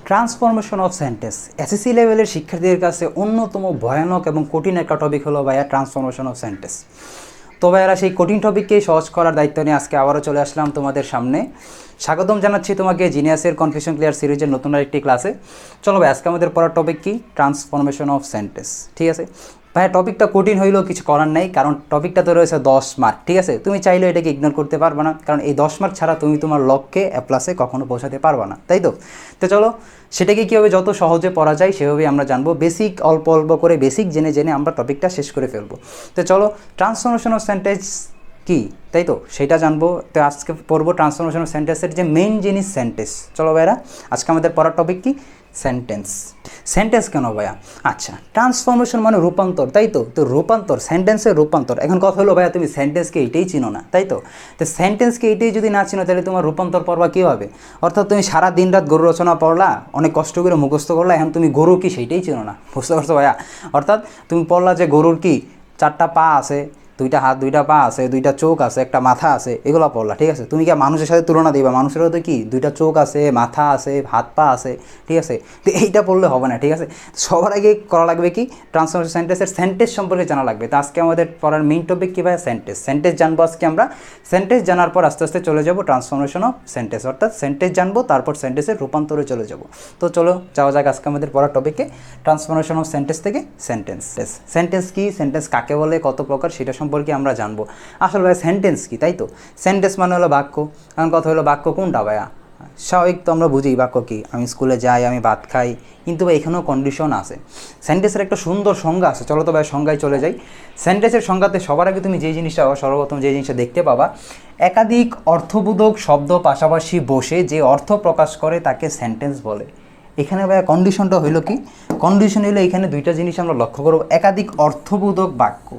Transformation of sentence SSC লেভেলের শিক্ষার্থীদের কাছে অন্যতম ভয়ানক এবং কঠিন একটা টপিক হলো ভাইয়া ট্রান্সফরমেশন অফ সেন্টেন্স। তো ভাইয়ারা সেই কঠিন টপিককেই সহজ করার দায়িত্ব নিয়ে আজকে আবারও চলে আসলাম তোমাদের সামনে। স্বাগতম জানাচ্ছি তোমাকে জিনিয়াসের কনফিউশন ক্লিয়ার সিরিজের নতুন আরেকটি ক্লাসে। চলো ভাই, আজকে আমাদের পড়ার টপিক কি? Transformation of sentence. ঠিক আছে ভাইয়া, টপিকটা কঠিন হইলেও কিছু করার নাই, কারণ টপিকটা তো রয়েছে 10 মার্ক। ঠিক আছে, তুমি চাইলেও এটাকে ইগনোর করতে পারবে না, কারণ এই 10 মার্ক ছাড়া তুমি তোমার লক্ষ্যে প্লাসে কখনো পৌঁছাতে পারবে না, তাই তো? তো চলো, সেটাকে কীভাবে যত সহজে পড়া যায় সেভাবেই আমরা জানবো। বেসিক অল্প অল্প করে বেসিক জেনে জেনে আমরা টপিকটা শেষ করে ফেলবো। তো চলো, ট্রান্সফরমেশন অফ সেন্টেন্স কি, তাই তো সেটা জানবো। তো আজকে পড়বো ট্রান্সফরমেশন অফ সেন্টেন্সের যে মেইন জিনিস সেন্টেন্স। চলো ভাইরা, আজকে আমাদের পড়ার টপিক কি? সেন্টেন্স। সেন্টেন্স কেন ভাইয়া? আচ্ছা, ট্রান্সফরমেশন মানে রূপান্তর, তাই তো? তো রূপান্তর, সেন্টেন্সের রূপান্তর। এখন কথা হলো ভাইয়া, তুমি সেন্টেন্সকে এইটাই চিনো না, তাই তো? তো সেন্টেন্সকে এইটাই যদি না চিনো, তাহলে তোমার রূপান্তর পড়বা কীভাবে? অর্থাৎ তুমি সারা দিন রাত গরু রচনা পড়লা, অনেক কষ্ট করে মুখস্থ করলা, এখন তুমি গরু কি সেইটাই চিনো না। বুঝতে পারছো ভাইয়া? অর্থাৎ তুমি পড়লা যে গরুর কি 4টা পা আছে, 2টা হাত, 2টা পা আছে, 2টা চোখ আছে, একটা মাথা আছে, এগুলো পড়লা। ঠিক আছে, তুমি কি মানুষের সাথে তুলনা দিবা? মানুষেরও তো কি 2টা চোখ আছে, মাথা আছে, হাত পা আছে। ঠিক আছে, তো এইটা পড়লে হবে না। ঠিক আছে, সবার আগে করা লাগবে কি? ট্রান্সফরমেশন সেন্টেন্সের সেন্টেন্স সম্পর্কে জানা লাগবে। তো আজকে আমাদের পড়ার মেইন টপিক কী ভাই? সেন্টেন্স। সেন্টেন্স জানবো আজকে আমরা। সেন্টেন্স জানার পর আস্তে আস্তে চলে যাব ট্রান্সফরমেশন অফ সেন্টেন্স, অর্থাৎ সেন্টেন্স জানবো, তারপর সেন্টেন্সের রূপান্তরে চলে যাব। তো চলো যাওয়া যাক আজকে আমাদের পড়ার টপিকে, ট্রান্সফরমেশন অফ সেন্টেন্স থেকে সেন্টেন্স। সেন্টেন্স কি, সেন্টেন্স কাকে বলে, কত প্রকার, সেটা সম্পর্কে আমরা জানবো। আসলে ভাই সেন্টেন্স কি, তাই তো? সেন্টেন্স মানে হলো বাক্য। এখন কথা হলো বাক্য কোনটা ভাইয়া? স্বাভাবিক তো আমরা বুঝি বাক্য কি, আমি স্কুলে যাই, আমি ভাত খাই, কিন্তু ভাই এখানেও কন্ডিশন আছে। সেন্টেন্সের একটা সুন্দর সংজ্ঞা আছে। চলো তো ভাই সংজ্ঞায় চলে যাই। সেন্টেন্সের সংজ্ঞাতে সবার আগে তুমি যেই জিনিসটা সর্বপ্রথম যে জিনিসটা দেখতে পাবা, একাধিক অর্থবোধক শব্দ পাশাপাশি বসে যে অর্থ প্রকাশ করে তাকে সেন্টেন্স বলে। এখানে ভাইয়া কন্ডিশনটা হইলো কি? কন্ডিশন হইলো এখানে দুইটা জিনিস আমরা লক্ষ্য করব। একাধিক অর্থবোধক বাক্য,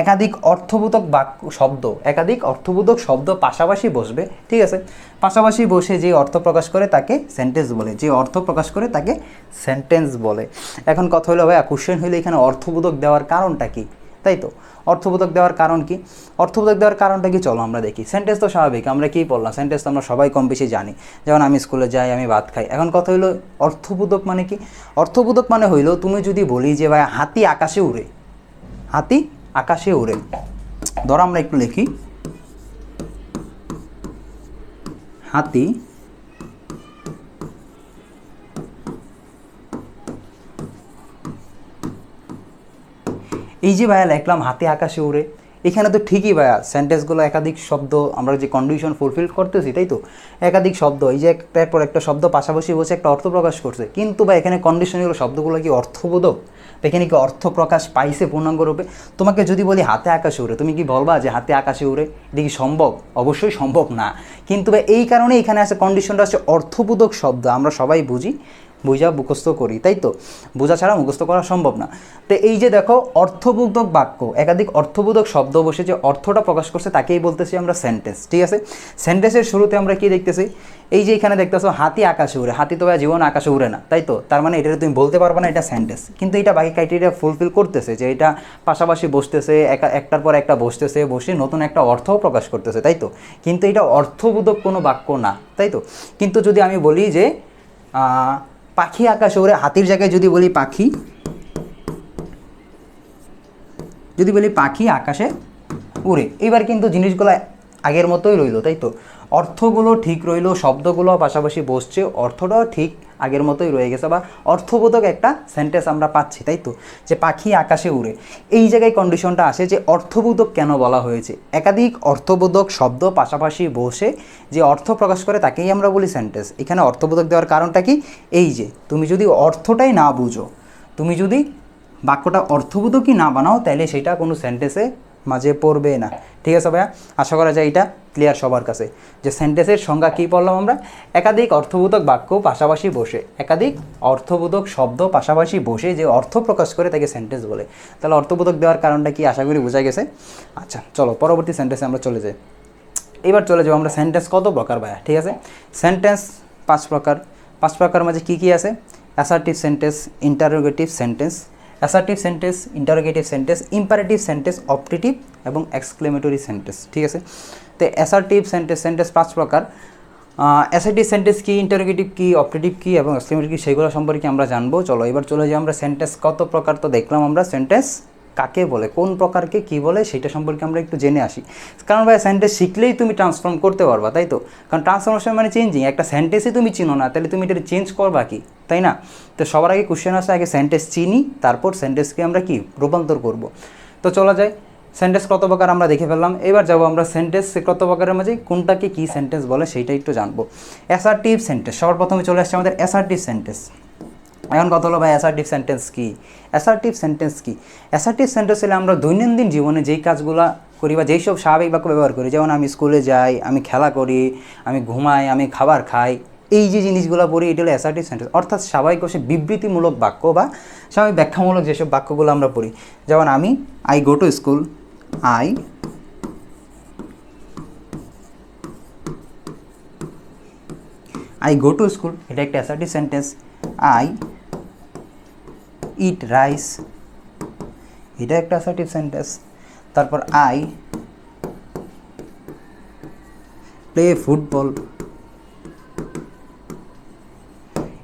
একাধিক অর্থবোধক বাক্য শব্দ, একাধিক অর্থবোধক শব্দ পাশাপাশি বসবে। ঠিক আছে, পাশাপাশি বসে যে অর্থ প্রকাশ করে তাকে সেন্টেন্স বলে, যে অর্থ প্রকাশ করে তাকে সেন্টেন্স বলে। এখন কথা হলো ভাইয়া, কোশ্চেন হইলো এখানে অর্থবোধক দেওয়ার কারণটা কি, তাই তো? অর্থবোধক দেওয়ার কারণ কি? অর্থবোধক দেওয়ার কারণটা কি, চলো আমরা দেখি। সেন্টেন্স তো স্বাভাবিক, আমরা কী বললাম, সেন্টেন্স তো আমরা সবাই কম বেশি জানি। যেমন আমি স্কুলে যাই, আমি ভাত খাই। এখন কথা হইলো অর্থবোধক মানে কি? অর্থবোধক মানে হইলো তুমি যদি বলি যে ভাই হাতি আকাশে উড়ে, হাতি আকাশে উড়ে, ধরো আমরা একটু লিখি, হাতি এই যে ভাইয়া লিখলাম হাতি আকাশে উড়ে, এখানে তো ঠিকই ভাইয়া সেন্টেন্সগুলো একাধিক শব্দ আমরা যে কন্ডিশন ফুলফিল করতেছি, তাই তো? একাধিক শব্দ, এই যে একটার পর একটা শব্দ পাশাপাশি বসে একটা অর্থ প্রকাশ করছে, কিন্তু ভাই এখানে কন্ডিশনগুলো শব্দগুলো কি অর্থবোধক? এখানে কি অর্থ প্রকাশ পাইছে পূর্ণাঙ্গ রূপে? তোমাকে যদি বলি হাতে আকাশে উড়ে, তুমি কি বলবা যে হাতে আকাশে উড়ে? এটা কি সম্ভব? অবশ্যই সম্ভব না। কিন্তু ভাই এই কারণে এখানে আছে কন্ডিশনটা আছে অর্থবোধক শব্দ। আমরা সবাই বুঝি, বুঝা মুখস্থ করি, তাই তো? বোঝা ছাড়া মুখস্থ করা সম্ভব না। তো এই যে দেখো, অর্থবোধক বাক্য, একাধিক অর্থবোধক শব্দ বসে যে অর্থটা প্রকাশ করছে তাকেই বলতেছি আমরা সেন্টেন্স। ঠিক আছে, সেন্টেন্সের শুরুতে আমরা কি দেখতেছি? এই যে এখানে দেখতেছো হাতি আকাশে উড়ে, হাতি তো ভাই জীবন আকাশে উড়ে না, তাই তো? তার মানে এটা তুমি বলতে পারবে না এটা সেন্টেন্স, কিন্তু এটা বাকি ক্রাইটেরিয়া ফুলফিল করতেছে, যে এটা পাশাপাশি বসতেছে, একটার পর একটা বসতেছে, বসে নতুন একটা অর্থও প্রকাশ করতেছে, তাই তো? কিন্তু এটা অর্থবোধক কোনো বাক্য না, তাই তো? কিন্তু যদি আমি বলি যে পাখি আকাশে উড়ে, হাতির জায়গায় যদি বলি পাখি, যদি বলি পাখি আকাশে উড়ে, এবার কিন্তু জিনিসগুলো আগের মতোই রইলো, তাই তো? অর্থগুলো ঠিক রইলো, শব্দগুলো পাশাপাশি বসছে, অর্থটাও ঠিক আগের মতোই রয়ে গেছে, বা অর্থবোধক একটা সেন্টেন্স আমরা পাচ্ছি, তাই তো? যে পাখি আকাশে উড়ে, এই জায়গায় কন্ডিশনটা আসে যে অর্থবোধক কেন বলা হয়েছে? একাধিক অর্থবোধক শব্দ পাশাপাশি বসে যে অর্থ প্রকাশ করে তাকেই আমরা বলি সেন্টেন্স। এখানে অর্থবোধক দেওয়ার কারণটা কি? এই যে তুমি যদি অর্থটাই না বুঝো, তুমি যদি বাক্যটা অর্থবোধকই না বানাও, তাহলে সেটা কোনো সেন্টেন্সে মাঝে পড়বে না। ঠিক আছে ভাইয়া, আশা করা যায় এটা ক্লিয়ার সবার কাছে, যে সেন্টেন্সের সংজ্ঞা কী পড়লাম আমরা? একাধিক অর্থবোধক বাক্য পাশাপাশি বসে, একাধিক অর্থবোধক শব্দ পাশাপাশি বসে যে অর্থ প্রকাশ করে তাকে সেন্টেন্স বলে। তাহলে অর্থবোধক দেওয়ার কারণটা কি আশা করি বোঝা গেছে। আচ্ছা চলো পরবর্তী সেন্টেন্সে আমরা চলে যাই। এবার চলে যাবো আমরা সেন্টেন্স কত প্রকার ভাইয়া। ঠিক আছে, সেন্টেন্স 5 প্রকার। 5 প্রকার মাঝে কী কী আছে? Assertive sentence, interrogative sentence, assertive sentence, interrogative sentence, imperative sentence, optative এবং এক্সক্লেমেটরি সেন্টেন্স। ঠিক আছে, তো অ্যাসার্টিভ সেন্টেন্স 5 প্রকার। অ্যাসার্টিভ সেন্টেন্স কী, ইন্টারোগেটিভ কী, অপারেটিভ কী এবং এক্সক্লেমেটরি কী সেগুলো সম্পর্কে আমরা জানবো। চলো এবার চলে যাই আমরা সেন্টেন্স কত প্রকার তো দেখলাম আমরা, সেন্টেন্স কাকে বলে, কোন প্রকারকে কী বলে সেটা সম্পর্কে আমরা একটু জেনে আসি। কারণ ভাই সেন্টেন্স শিখলেই তুমি ট্রান্সফর্ম করতে পারবা, তাই তো? কারণ ট্রান্সফরমেশন মানে চেঞ্জিং। একটা সেন্টেন্সই তুমি চিনো না, তাহলে তুমি এটা চেঞ্জ করবা কি, তাই না? তো সবার আগে কোশ্চেন আসে, আগে সেন্টেন্স চিনি, তারপর সেন্টেন্সকে আমরা কি রূপান্তর করব। তো চলা যায়, সেন্টেন্স কত প্রকার আমরা দেখে ফেললাম। এবার যাবো আমরা সেন্টেন্স কত প্রকারের মাঝে কোনটাকে কী সেন্টেন্স বলে সেইটা একটু জানবো। অ্যাসার্টিভ সেন্টেন্স সবার প্রথমে চলে আসছে আমাদের অ্যাসার্টিভ সেন্টেন্স। এখন কথা হলো ভাই অ্যাসার্টিভ সেন্টেন্স কী? অ্যাসার্টিভ সেন্টেন্স কী? অ্যাসার্টিভ সেন্টেন্স হলে আমরা দৈনন্দিন জীবনে যেই কাজগুলো করি বা যেই সব স্বাভাবিক বাক্য ব্যবহার করি, যেমন আমি স্কুলে যাই, আমি খেলা করি, আমি ঘুমাই, আমি খাবার খাই, এই যে জিনিসগুলো পড়ি এটা হলো অ্যাসার্টিভ সেন্টেন্স। অর্থাৎ স্বাভাবিক বসে বিবৃতিমূলক বাক্য বা স্বাভাবিক ব্যাখ্যামূলক যেসব বাক্যগুলো আমরা পড়ি, যেমন I go to school, I go to school, এটা একটা assertive sentence. I eat rice, এটা একটা অ্যাসার্টিভ সেন্টেন্স। তারপর আই প্লে ফুটবল,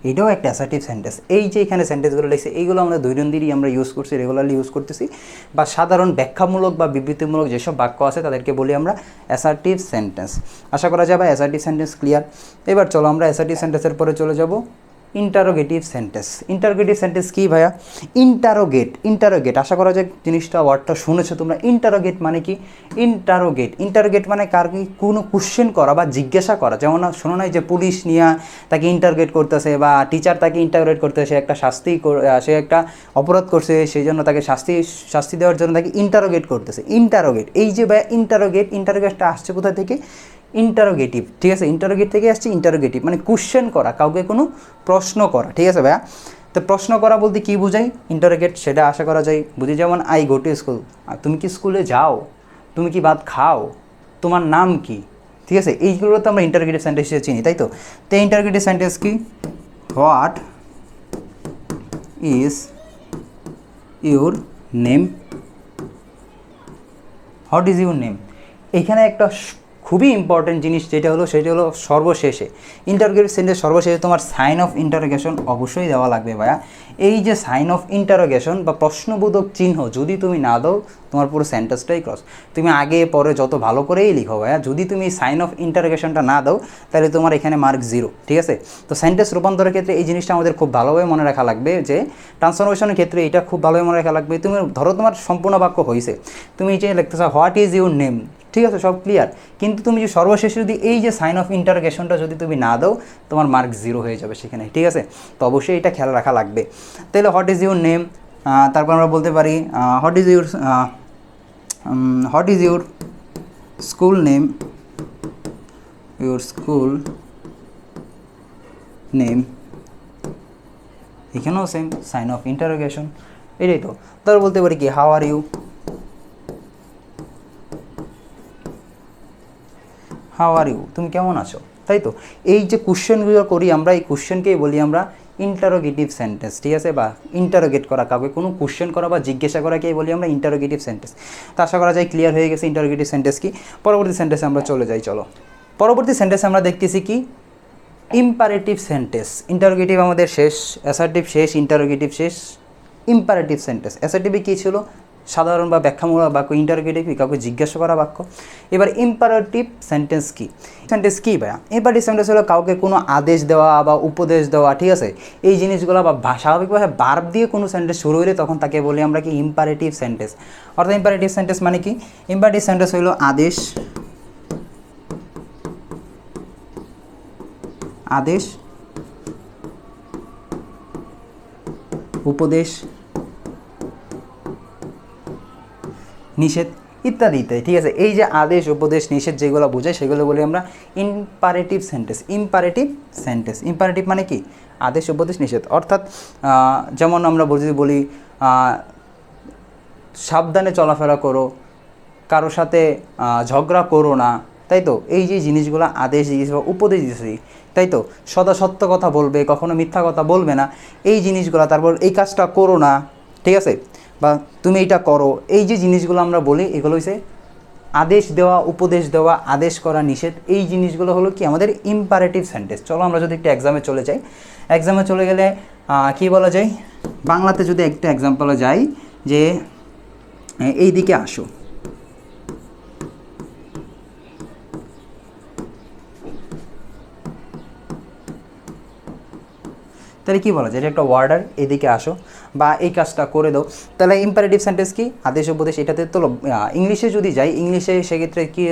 এটাও একটা অ্যাসার্টিভ সেন্টেন্স। এই যে এখানে সেন্টেন্সগুলো লিখছে এইগুলো আমরা দৈনন্দিনই আমরা ইউজ করছি, রেগুলারলি ইউজ করতেছি, বা সাধারণ ব্যাখ্যামূলক বা বিবৃতিমূলক যেসব বাক্য আছে তাদেরকে বলি আমরা অ্যাসার্টিভ সেন্টেন্স। আশা করা যাবে অ্যাসার্টিভ সেন্টেন্স ক্লিয়ার। এবার চলো আমরা অ্যাসার্টিভ সেন্টেন্সের পরে চলে যাব ইন্টারোগেটিভ সেন্টেন্স। ইন্টারোগেটিভ সেন্টেন্স কী ভাইয়া? ইন্টারোগেট আশা করা যায় জিনিসটা ওয়ার্ডটা শুনেছো তোমরা। ইন্টারোগেট মানে কি? ইন্টারোগেট মানে কার কি কোনো কোশ্চেন করা বা জিজ্ঞাসা করা। যেমন শোনো নাই যে পুলিশ নিয়ে তাকে ইন্টারোগেট করতেছে বা টিচার তাকে ইন্টারোগেট করতেছে, সে একটা সে একটা অপরাধ করছে, সেই জন্য তাকে শাস্তি দেওয়ার জন্য তাকে ইন্টারোগেট করতেছে। ইন্টারোগেট, এই যে ভাইয়া ইন্টারোগেটটা আসছে কোথা থেকে? ইন্টারোগেটিভ, ঠিক আছে? ইন্টারোগেট থেকে আসছে ইন্টারোগেটিভ মানে কোশ্চেন করা, কাউকে কোনো প্রশ্ন করা, ঠিক আছে ভাইয়া? তো প্রশ্ন করা বলতে কী বোঝাই? ইন্টারোগেট সেটা আশা করা যায় বুঝি। যেমন আই গো টু স্কুল, তুমি কি স্কুলে যাও? তুমি কি ভাত খাও? তোমার নাম কি? ঠিক আছে, এইগুলো তো আমরা ইন্টারোগেটিভ সেন্টেন্স হিসেবে চিনি, তাই তো? তো ইন্টারোগেটিভ সেন্টেন্স কি? What is your name? What is your name, এখানে একটা খুবই ইম্পর্টেন্ট জিনিস সেটা হলো সর্বশেষে ইন্টারোগেটিভ সেন্টেন্স সর্বশেষে তোমার সাইন অফ ইন্টারোগেশন অবশ্যই দেওয়া লাগবে ভাইয়া। এই যে সাইন অফ ইন্টারোগেশন বা প্রশ্নবোধক চিহ্ন যদি তুমি না দাও তোমার পুরো সেন্টেন্সটাই ক্রস। তুমি আগে পরে যত ভালো করেই লিখো ভাইয়া, যদি তুমি সাইন অফ ইন্টারোগেশনটা না দাও তাহলে তোমার এখানে মার্ক 0, ঠিক আছে? তো সেন্টেন্স রূপান্তরের ক্ষেত্রে এই জিনিসটা আমাদের খুব ভালোভাবে মনে রাখা লাগবে, যে ট্রান্সফরমেশনের ক্ষেত্রে এটা খুব ভালোভাবে মনে রাখা লাগবে। তুমি ধরো তোমার সম্পূর্ণ বাক্য হয়েছে, তুমি যে লিখতেছো হোয়াট ইজ ইউর নেম, ঠিক আছে, সব ক্লিয়ার, কিন্তু তুমি যে সর্বশেষে যদি এই যে সাইন অফ ইন্টারোগেশনটা যদি তুমি না দাও তোমার মার্ক 0 হয়ে যাবে সেখানে, ঠিক আছে? তো অবশ্যই এটা খেয়াল রাখা লাগবে। তাহলে হোয়াট ইজ ইউর নেম, তারপর আমরা বলতে পারি what is your school name, এখানেও সেম সাইন অফ ইন্টারোগেশন, এটাই তো। তারপর বলতে পারি কি হাউ আর ইউ, তুমি কেমন আছো, তাই তো? এই যে কোশ্চেনগুলো করি আমরা, এই কোশ্চেনকেই বলি আমরা ইন্টারোগেটিভ সেন্টেন্স, ঠিক আছে? বা ইন্টারোগেট করা, কাউকে কোনো কোশ্চেন করা বা জিজ্ঞাসা করাকেই বলি আমরা ইন্টারোগেটিভ সেন্টেন্স। তো আশা করা যায় ক্লিয়ার হয়ে গেছে ইন্টারোগেটিভ সেন্টেন্স কি। পরবর্তী সেন্টেন্সে আমরা চলে যাই, চলো। পরবর্তী সেন্টেন্সে আমরা দেখতেছি কি ইম্পারেটিভ সেন্টেন্স। ইন্টারোগেটিভ আমাদের শেষ, অ্যাসার্টিভ শেষ, ইন্টারোগেটিভ শেষ, ইম্পারেটিভ সেন্টেন্স। অ্যাসার্টিভে কী ছিল? সাধারণ বা ব্যাখ্যামূলক বাক্য। ইন্টারোগেটিভ কাউকে জিজ্ঞাসা করা বাক্য। এবার ইম্পারেটিভ সেন্টেন্স কী ভাইয়া? ইম্পারেটিভ সেন্টেন্স হলো কাউকে কোনো আদেশ দেওয়া বা উপদেশ দেওয়া, ঠিক আছে? এই জিনিসগুলো বা স্বাভাবিক ভাষায় ভার্ব দিয়ে কোনো সেন্টেন্স শুরু হলে তখন তাকে বলি আমরা কি ইম্পারেটিভ সেন্টেন্স। অর্থাৎ ইম্পারেটিভ সেন্টেন্স মানে কি? ইম্পারেটিভ সেন্টেন্স হলো আদেশ, উপদেশ, নিষেধ ইত্যাদি ইত্যাদি, ঠিক আছে? এই যে আদেশ, উপদেশ, নিষেধ যেগুলো বোঝায় সেগুলো বলি আমরা ইম্পারেটিভ সেন্টেন্স। ইম্পারেটিভ মানে কি? আদেশ, উপদেশ, নিষেধ। অর্থাৎ যেমন আমরা যদি বলি সাবধানে চলাফেরা করো, কারোর সাথে ঝগড়া করো না, তাই তো? এই যে জিনিসগুলো আদেশ দিয়েছি বা উপদেশ দিয়েছি, তাই তো? সদা সত্য কথা বলবে, কখনো মিথ্যা কথা বলবে না, এই জিনিসগুলো। তারপর এই কাজটা করো না, ঠিক আছে? বা তুমি এইটা করো, এই যে জিনিসগুলো আমরা বলি এগুলো হচ্ছে আদেশ দেওয়া, উপদেশ দেওয়া, আদেশ করা, নিষেধ, এই জিনিসগুলো হলো কি আমাদের ইম্পারেটিভ সেন্টেন্স। চলো আমরা যদি একটু এক্সামে চলে যাই, এক্সামে চলে গেলে কি বলা যায়, বাংলাতে যদি একটা এক্সাম্পলে যাই যে এই দিকে আসো, তাহলে কী বলা যায়, এটা একটা ওয়ার্ডার, এদিকে আসো বা এই কাজটা করে দাও। তাহলে ইম্পারেটিভ সেন্টেন্স কি, আদেশ উপদেশ, এটাতে তো ইংলিশে যদি যাই, ইংলিশে সেক্ষেত্রে কী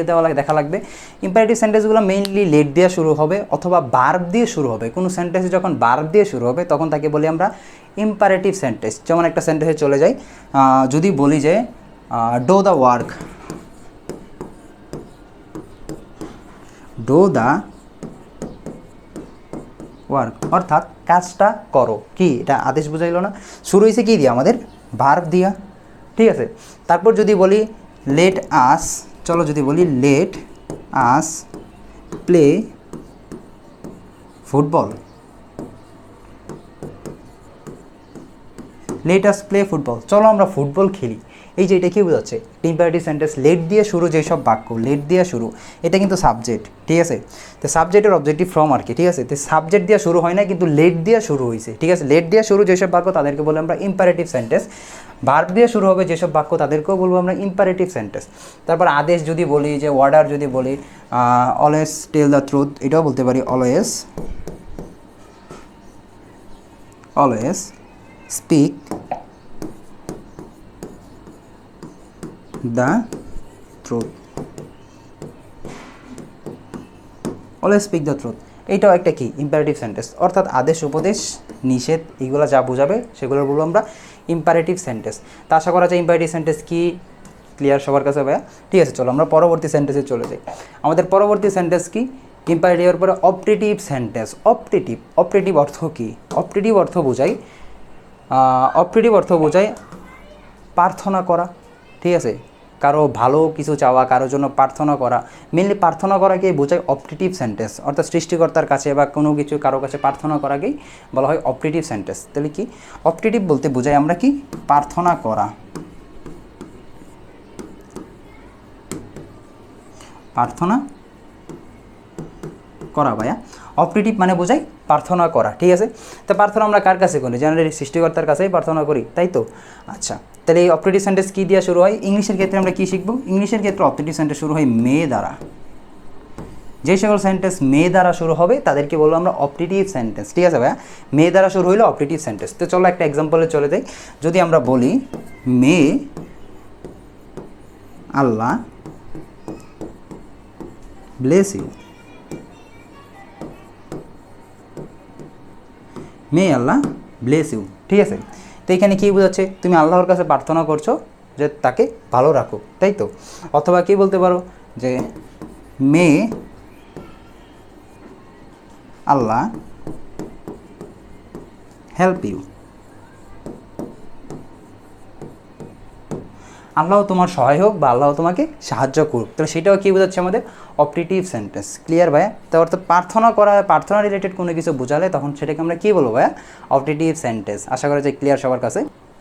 দেখা লাগবে, ইম্পারেটিভ সেন্টেন্সগুলো মেইনলি লেট দিয়ে শুরু হবে অথবা বার্ব দিয়ে শুরু হবে। কোনো সেন্টেন্সে যখন বার্ব দিয়ে শুরু হবে তখন তাকে বলি আমরা ইম্পারেটিভ সেন্টেন্স। যেমন একটা সেন্টেন্সে চলে যাই, যদি বলি যে do the work, do the work, অর্থাৎ কাজটা করো, কি এটা আদেশ বুঝাইল না, শুরু হয়েছে কী দিয়া, আমাদের ভার্ব দিয়া, ঠিক আছে। তারপর যদি বলি লেট আস, চলো যদি বলি let us play football, let us play football, চলো আমরা ফুটবল খেলি, এই যে এটা কী বোঝাচ্ছে, ইম্পারেটিভ সেন্টেন্স, লেট দিয়ে শুরু যেসব বাক্য, লেট দিয়ে শুরু, এটা কিন্তু সাবজেক্ট, ঠিক আছে। তো সাবজেক্টের অবজেক্টিভ ফ্রম আর কি, ঠিক আছে। তো সাবজেক্ট দিয়ে শুরু হয় না, কিন্তু লেট দিয়ে শুরু হয়েছে, ঠিক আছে। লেট দিয়ে শুরু যেসব বাক্য তাদেরকে বলে আমরা ইম্পারেটিভ সেন্টেন্স। ভার্ব দিয়ে শুরু হবে যেসব বাক্য তাদেরকেও বলবো আমরা ইম্পারেটিভ সেন্টেন্স। তারপর আদেশ যদি বলি, যে অর্ডার যদি বলি, অলওয়েজ টেল দ্য ট্রুথ, এটাও বলতে পারি always speak the truth, always speak the truth, এইটাও একটা কি ইম্পারেটিভ সেন্টেন্স। অর্থাৎ আদেশ, উপদেশ, নিষেধ, এগুলো যা বোঝাবে সেগুলো বলবো আমরা ইম্পারেটিভ সেন্টেন্স। তা আশা করা যায় ইম্পারেটিভ সেন্টেন্স কি ক্লিয়ার সবার কাছে ভাইয়া, ঠিক আছে। চলো আমরা পরবর্তী সেন্টেন্সে চলে যাই। আমাদের পরবর্তী সেন্টেন্স কি, ইম্পারেটিভের পরে অপটেটিভ সেন্টেন্স। অপটেটিভ অর্থ কি, অপটেটিভ অর্থ বোঝায় প্রার্থনা করা, ঠিক আছে। কারো ভালো কিছু চাওয়া, কারোর জন্য প্রার্থনা করা, মেনলি প্রার্থনা করাকেই বোঝায় অপটেটিভ সেন্টেন্স। অর্থাৎ সৃষ্টিকর্তার কাছে বা কোনো কিছু কারো কাছে প্রার্থনা করাকেই বলা হয় অপটেটিভ সেন্টেন্স। তাহলে কি অপটেটিভ বলতে বোঝায় আমরা কি, প্রার্থনা করা, ভাইয়া। অপটেটিভ মানে বোঝাই প্রার্থনা করা, ঠিক আছে। তো প্রার্থনা আমরা কার কাছে করি, জেনারেলি সৃষ্টিকর্তার কাছেই প্রার্থনা করি, তাই তো। আচ্ছা, তাহলে এই অপটেটিভ সেন্টেন্স কী দিয়ে শুরু হয়, ইংলিশের ক্ষেত্রে আমরা কী শিখব, ইংলিশের ক্ষেত্রে অপটেটিভ সেন্টেন্স শুরু হয় মে দ্বারা। যে সকল সেন্টেন্স মে দ্বারা শুরু হবে তাদেরকে বলবো আমরা অপটেটিভ সেন্টেন্স, ঠিক আছে ভাইয়া। মে দ্বারা শুরু হইলো অপটেটিভ সেন্টেন্স। তো চলো একটা এক্সাম্পলে চলে যাই। যদি আমরা বলি may Allah bless you, may Allah bless you, ঠিক আছে। তো এখানে কী বোঝাচ্ছে, তুমি আল্লাহর কাছে প্রার্থনা করছো যে তাকে ভালো রাখো, তাই তো। অথবা কী বলতে পারো যে মে আল্লাহ হেল্প ইউ, আল্লাহ তোমার সহায় হোক বা আল্লাহ তোমাকে সাহায্য করুক। তাহলে সেটাও কী বোঝাচ্ছে আমাদের অপটেটিভ সেন্টেন্স, ক্লিয়ার ভাইয়া। তো অর্থাৎ প্রার্থনা করা, প্রার্থনা রিলেটেড কোনো কিছু বোঝালে তখন সেটাকে আমরা কী বলবো ভাইয়া, অপটেটিভ সেন্টেন্স। আশা করা যায় ক্লিয়ার সবার কাছে।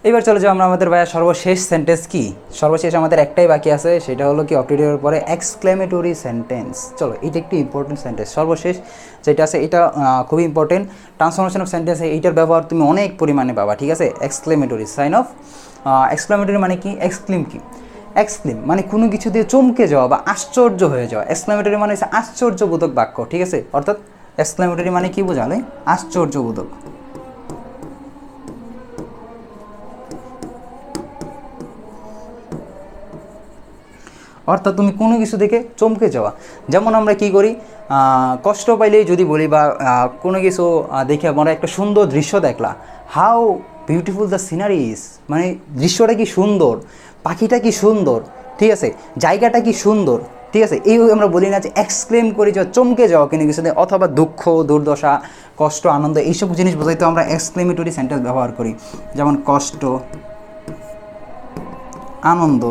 এবার চলে যাও আমরা আমাদের ভাইয়া সর্বশেষ সেন্টেন্স কি, সর্বশেষ আমাদের একটাই বাকি আছে, সেটা হলো কি অপটেটিভের পরে এক্সক্লেমেটরি সেন্টেন্স। চলো এটা একটি ইম্পর্টেন্ট সেন্টেন্স, সর্বশেষ যেটা আছে এটা খুবই ইম্পর্টেন্ট। ট্রান্সফরমেশন অফ সেন্টেন্সে এইটার ব্যবহার তুমি অনেক পরিমাণে পাবা, ঠিক আছে। এক্সক্লেমেটরি, সাইন অফ এক্সক্লেমেটরি মানে কি, এক্সক্লেম কি, এক্সক্লেম মানে কোনো কিছু দিয়ে চমকে যাওয়া বা আশ্চর্য হয়ে যাওয়া। এক্সক্লেমেটরি মানে হচ্ছে আশ্চর্যবোধক বাক্য, ঠিক আছে। অর্থাৎ এক্সক্লেমেটরি মানে কি বোঝালে, আশ্চর্যবোধক। অর্থাৎ তুমি কোনো কিছু দেখে চমকে যাওয়া। যেমন আমরা কি করি, কষ্ট পাইলেই যদি বলি বা কোনো কিছু দেখে আমরা একটা সুন্দর দৃশ্য দেখলা, হাউ বিউটিফুল দ্য সিনারিজ, মানে দৃশ্যটা কি সুন্দর, পাখিটা কি সুন্দর, ঠিক আছে, জায়গাটা কি সুন্দর, ঠিক আছে। এই আমরা বলি না যে এক্সক্লেম করি, যে চমকে যাওয়া কোনো কিছুতে, অথবা দুঃখ, দুর্দশা, কষ্ট, আনন্দ, এইসব জিনিস বোঝাইতে আমরা এক্সক্লেমেটরি সেন্টেন্স ব্যবহার করি। যেমন কষ্ট, আনন্দ,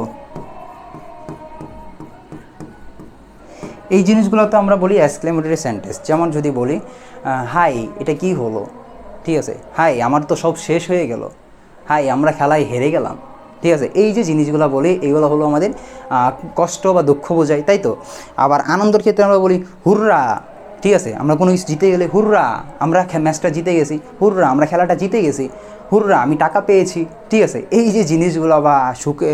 এই জিনিসগুলো তো আমরা বলি এক্সক্লেমেটরি সেন্টেন্স। যেমন যদি বলি হাই এটা কি হলো, ঠিক আছে, হাই আমার তো সব শেষ হয়ে গেল, হাই আমরা খেলায় হেরে গেলাম, ঠিক আছে, এই যে জিনিসগুলো বলি এগুলো হলো আমাদের কষ্ট বা দুঃখ বোঝায়, তাই তো। আবার আনন্দের ক্ষেত্রে আমরা বলি হুররা, ঠিক আছে, আমরা কোনো কিছু জিতে গেলে হুররা, আমরা ম্যাচটা জিতে গেছি, হুররা আমরা খেলাটা জিতে গেছি, হুররা আমি টাকা পেয়েছি, ঠিক আছে। এই যে জিনিসগুলো বা সুখে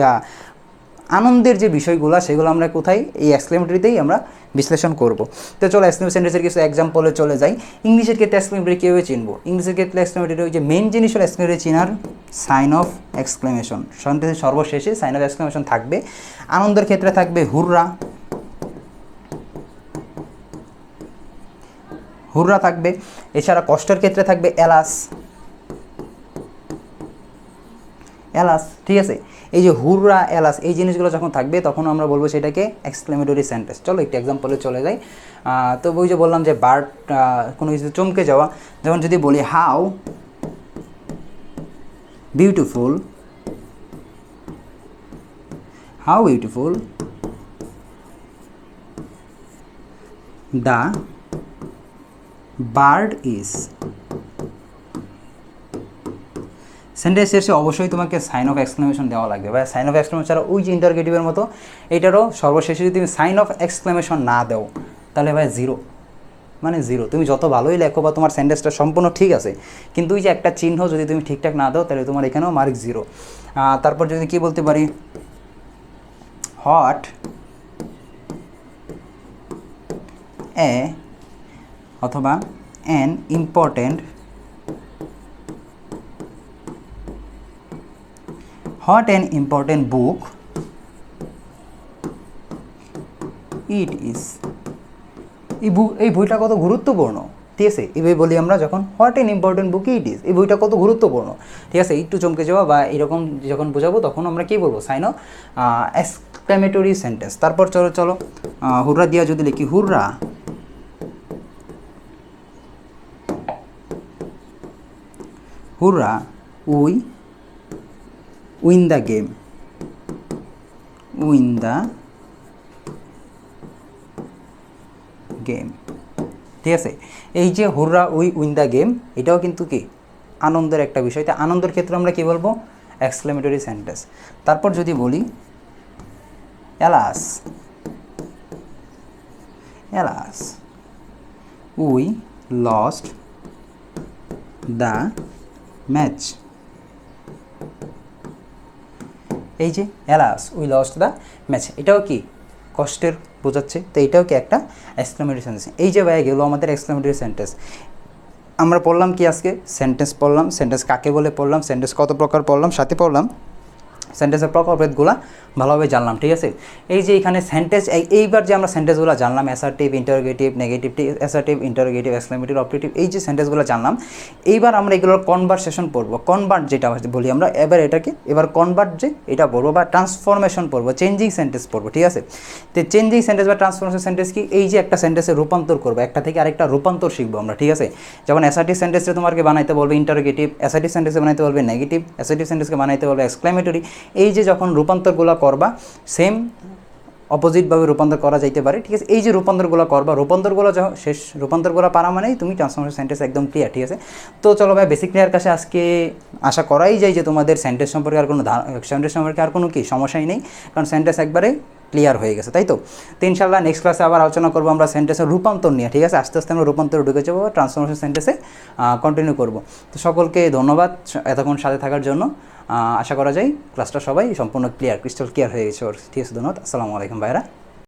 আনন্দের যে বিষয়গুলো সেগুলো আমরা কোথায়, এই এক্সক্লেমেটরিতেই আমরা বিশ্লেষণ করব। তো চলো এক্সক্লেমেটরি সেন্টেন্সের কিছু এক্সাম্পলে চলে যাই। ইংলিশের ক্ষেত্রে এক্সক্লেমেটরি কীভাবে চিনবো? ইংলিশের ক্ষেত্রে এক্সক্লেমেটরি যে মেইন জিনিস হলো এক্সক্লেমেটরি চিনার সাইন অফ এক্সক্লেমেশন, সেন্টেন্সের সর্বশেষে সাইন অফ এক্সক্লেমেশন থাকবে। আনন্দের ক্ষেত্রে থাকবে হুররা, হুররা থাকবে। এছাড়া কষ্টের ক্ষেত্রে থাকবে এলাস, এলাস, ঠিক আছে। এই যে হুররা এলাস এই জিনিসগুলো যখন থাকবে তখন আমরা বলবো সেটাকে এক্সক্লেমেটরি সেন্টেন্স। চলো একটু এক্সাম্পলে চলে যাই। তো ওই যে বললাম যে বার্ড, কোনো কিছু চমকে যাওয়া, যেমন যদি বলি how beautiful, how beautiful the bird is. Sentence শেষে অবশ্যই তোমাকে সাইন অফ এক্সক্লেমেশন দেওয়া লাগবে, বা সাইন অফ এক্সক্লেমেশন ছাড়া ওই যে ইন্টারগেটিভের মতো এটারও সর্বশেষে যদি তুমি সাইন অফ এক্সক্লেমেশন না দাও তাহলে ভাই জিরো, মানে জিরো। তুমি যত ভালোই লেখো বা তোমার সেন্টেন্সটা সম্পূর্ণ ঠিক আছে, কিন্তু ওই যে একটা চিহ্ন যদি তুমি ঠিকঠাক না দাও তাহলে তোমার এখানেও মার্ক জিরো। তারপর যদি কি বলতে পারি, হট এ অথবা an important, hot an important book it is. এই বইটা কত গুরুত্বপূর্ণ, ঠিক আছে। এই বই বলি আমরা যখন what an important book it is, এই বইটা কত গুরুত্বপূর্ণ, ঠিক আছে। একটু চমকে যাওয়া বা এরকম যখন বোঝাবো তখন আমরা কী বলবো, সাইন অফ এক্সক্লেমেটরি সেন্টেন্স। তারপর চলো চলো হুররা দিয়া যদি লিখি হুররা হুররা we win the game, win the game, ঠিক আছে। এই যে হুররা উই উইন দ্য গেম এটাও কিন্তু কি আনন্দের একটা বিষয়। তাই আনন্দের ক্ষেত্রে আমরা কী বলবো, এক্সক্লেমেটরি সেন্টেন্স। তারপর যদি বলি alas, alas we lost the match, এই যে alas we lost the match এটাও কি কষ্টের বোঝাচ্ছে, তো এটাও কি একটা এক্সক্লেমেটরি সেন্টেন্স। এই যে ভাইয়া গেলো আমাদের এক্সক্লেমেটরি সেন্টেন্স। আমরা পড়লাম কি আজকে, সেন্টেন্স পড়লাম, সেন্টেন্স কাকে বলে পড়লাম, সেন্টেন্স কত প্রকার পড়লাম, সাথে পড়লাম সেন্টেন্সের প্রকারভেদগুলো ভালোভাবে জানলাম, ঠিক আছে। এই যে এখানে সেন্টেন্স এইবার যে আমরা সেন্টেন্সগুলো জানলাম, assertive, interrogative, negative, assertive, interrogative, exclamative, operative, এই যে সেন্টেন্সগুলো জানলাম, এইবার আমরা এগুলোর কনভারসেশন পড়বো। কনভার্ট যেটা বলি আমরা, এবার কনভার্ট যে এটা পড়বো বা ট্রান্সফরমেশন পড়বো, চেঞ্জিং সেন্টেন্স পড়বো, ঠিক আছে। তো চেঞ্জিং সেন্টেন্স বা ট্রান্সফরমেশন সেন্টেন্স কি, এই যে একটা সেন্টেন্সে রূপান্তর করবো, একটা থেকে আরেকটা রূপান্তর শিখবো আমরা, ঠিক আছে। যেমন অ্যাসার্টিভ সেন্টেন্সে তোমাকে বানাইতে বলবে ইন্টারোগেটিভ, অ্যাসার্টিভ সেন্টেন্সে বানাইতে বলবে নেগেটিভ, অ্যাসার্টিভ সেন্টেন্সকে বানাইতে বলবে এক্সক্লেমেটরি। এই যে যখন রূপান্তরগুলো করবা সেম অপোজিটভাবে রূপান্তর করা যাইতে পারে, ঠিক আছে। এই যে রূপান্তরগুলো করবা, রূপান্তরগুলো যখন শেষ, রূপান্তরগুলো পারা মানেই তুমি ট্রান্সফরমেশন সেন্টেন্স একদম ক্লিয়ার, ঠিক আছে। তো চলো ভাই বেসিক ক্লিয়ার কাছে আজকে আশা করাই যায় যে তোমাদের সেন্টেন্স সম্পর্কে আর কোনো সেন্টেন্স সম্পর্কে আর কোনো কি সমস্যাই নেই, কারণ সেন্টেন্স একবারে ক্লিয়ার হয়ে গেছে, তাই তো। তো ইনশাল্লাহ নেক্সট ক্লাসে আবার আলোচনা করবো আমরা সেন্টেন্সের রূপান্তর নিয়ে, ঠিক আছে। আস্তে আস্তে আমরা রূপান্তরে ঢুকে যাবো, ট্রান্সফরমেশন সেন্টেন্সে কন্টিনিউ করবো। তো সকলকে ধন্যবাদ এতক্ষণ সাথে থাকার জন্য। আশা করা যায় ক্লাসটা সবাই সম্পূর্ণ ক্লিয়ার, ক্রিস্টাল ক্লিয়ার হয়ে গেছে, ঠিক আছে। ধন্যবাদ, আসসালামু আলাইকুম ভাইরা।